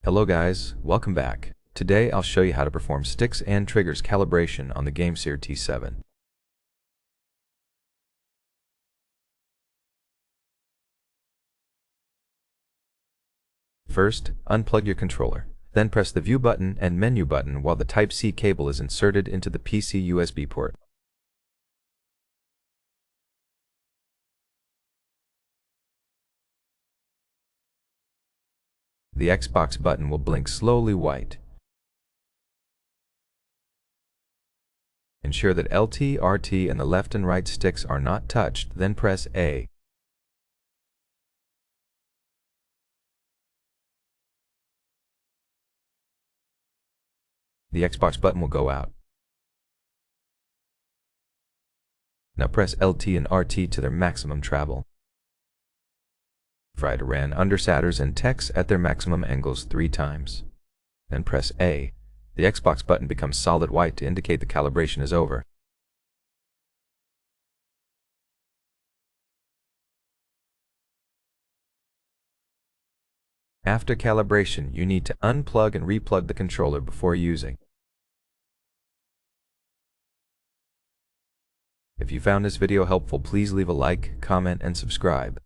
Hello guys, welcome back. Today I'll show you how to perform sticks and triggers calibration on the GameSir T7. First, unplug your controller. Then press the View button and Menu button while the Type-C cable is inserted into the PC USB port. The Xbox button will blink slowly white. Ensure that LT, RT, and the left and right sticks are not touched, then press A. The Xbox button will go out. Now press LT and RT to their maximum travel. Try to run undersadders and text at their maximum angles 3 times. Then press A. The Xbox button becomes solid white to indicate the calibration is over. After calibration, you need to unplug and replug the controller before using. If you found this video helpful, please leave a like, comment, and subscribe.